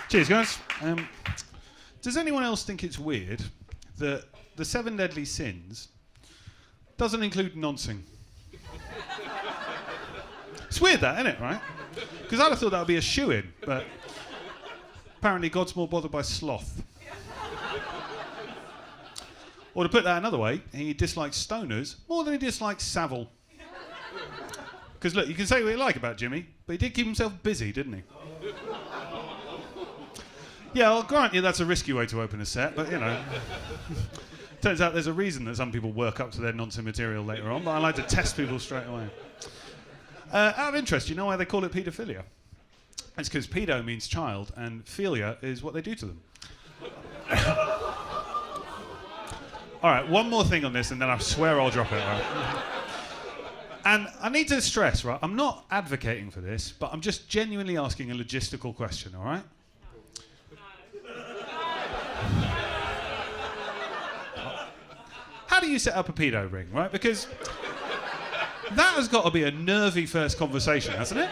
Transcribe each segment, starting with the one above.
Cheers, guys. Does anyone else think it's weird that the 7 deadly sins doesn't include noncing? It's weird that, isn't it, right? Because I'd have thought that would be a shoo-in, but apparently God's more bothered by sloth. Or to put that another way, he dislikes stoners more than he dislikes Savile. Because look, you can say what you like about Jimmy, but he did keep himself busy, didn't he? Yeah, I'll grant you that's a risky way to open a set, but you know. Turns out there's a reason that some people work up to their nonsense material later on, but I like to test people straight away. Out of interest, you know why they call it paedophilia? It's because pedo means child, and philia is what they do to them. All right, one more thing on this, and then I swear I'll drop it. Right? And I need to stress, right, I'm not advocating for this, but I'm just genuinely asking a logistical question, all right? How do you set up a pedo ring, right? Because that has got to be a nervy first conversation, hasn't it?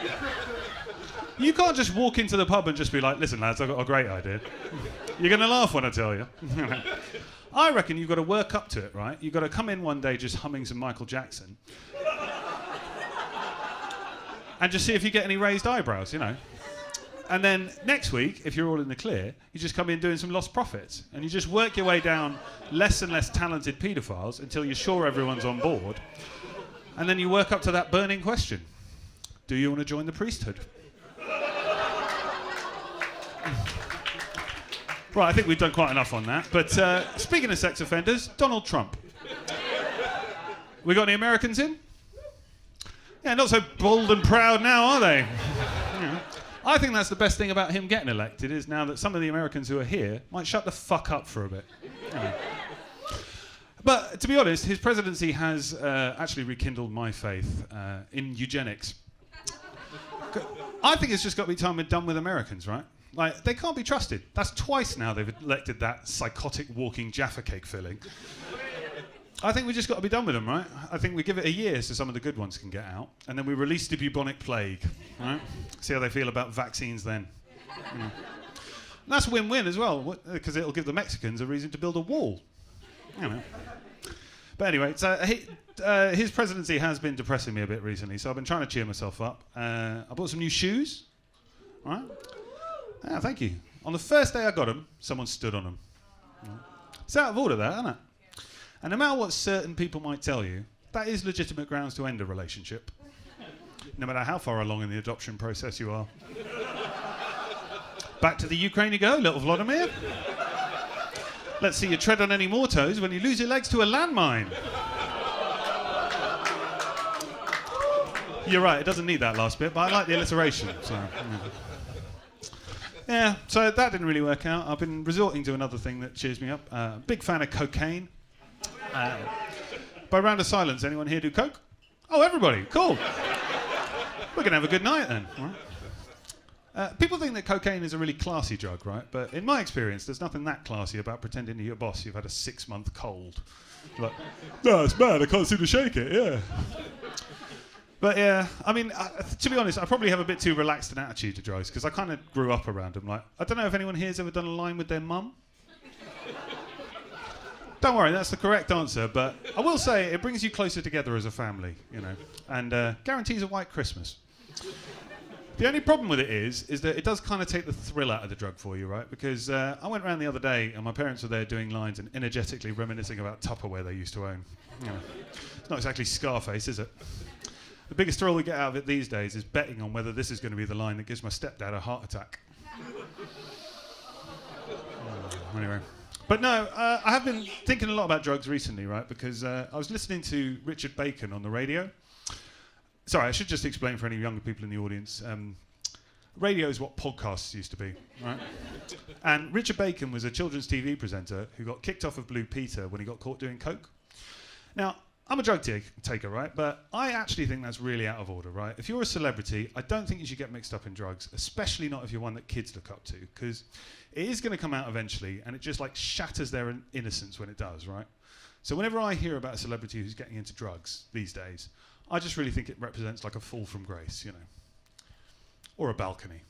You can't just walk into the pub and just be like, listen, lads, I've got a great idea. You're going to laugh when I tell you. I reckon you've got to work up to it, right? You've got to come in one day just humming some Michael Jackson and just see if you get any raised eyebrows, you know. And then next week, if you're all in the clear, you just come in doing some Lost Prophets and you just work your way down less and less talented paedophiles until you're sure everyone's on board. And then you work up to that burning question. Do you want to join the priesthood? Right, I think we've done quite enough on that. But speaking of sex offenders, Donald Trump. We got any Americans in? Yeah, not so bold and proud now, are they? Yeah. I think that's the best thing about him getting elected is now that some of the Americans who are here might shut the fuck up for a bit. Yeah. But to be honest, his presidency has actually rekindled my faith in eugenics. I think it's just got to be time we're done with Americans, right? Like, they can't be trusted. That's twice now they've elected that psychotic walking Jaffa cake filling. I think we just got to be done with them, right? I think we give it a year so some of the good ones can get out, and then we release the bubonic plague, right? See how they feel about vaccines then. You know. And that's a win-win as well, because it'll give the Mexicans a reason to build a wall. You know. But anyway, so his presidency has been depressing me a bit recently, so I've been trying to cheer myself up. I bought some new shoes, right? Ah, thank you. On the first day I got them, someone stood on them. It's out of order, that, isn't it? And no matter what certain people might tell you, that is legitimate grounds to end a relationship. No matter how far along in the adoption process you are. Back to the Ukraine you go, little Vladimir. Let's see you tread on any more toes when you lose your legs to a landmine. You're right, it doesn't need that last bit, but I like the alliteration. Yeah, so that didn't really work out. I've been resorting to another thing that cheers me up. Big fan of cocaine. By round of silence, anyone here do coke? Oh, everybody, cool. We're going to have a good night then. Right? People think that cocaine is a really classy drug, right? But in my experience, there's nothing that classy about pretending to your boss you've had a 6-month cold. Like, no, it's bad, I can't seem to shake it, yeah. But yeah, I mean, to be honest, I probably have a bit too relaxed an attitude to drugs because I kind of grew up around them. Like, I don't know if anyone here's ever done a line with their mum. Don't worry, that's the correct answer, but I will say it brings you closer together as a family, you know, and guarantees a white Christmas. The only problem with it is that it does kind of take the thrill out of the drug for you, right? Because I went around the other day and my parents were there doing lines and energetically reminiscing about Tupperware they used to own. You know, it's not exactly Scarface, is it? The biggest thrill we get out of it these days is betting on whether this is going to be the line that gives my stepdad a heart attack. Anyway. But no, I have been thinking a lot about drugs recently, right? Because I was listening to Richard Bacon on the radio. Sorry, I should just explain for any younger people in the audience. Radio is what podcasts used to be, right? And Richard Bacon was a children's TV presenter who got kicked off of Blue Peter when he got caught doing coke. Now, I'm a drug taker, right? But I actually think that's really out of order, right? If you're a celebrity, I don't think you should get mixed up in drugs, especially not if you're one that kids look up to, because it is going to come out eventually, and it just like shatters their innocence when it does, right? So whenever I hear about a celebrity who's getting into drugs these days, I just really think it represents like a fall from grace, you know, or a balcony.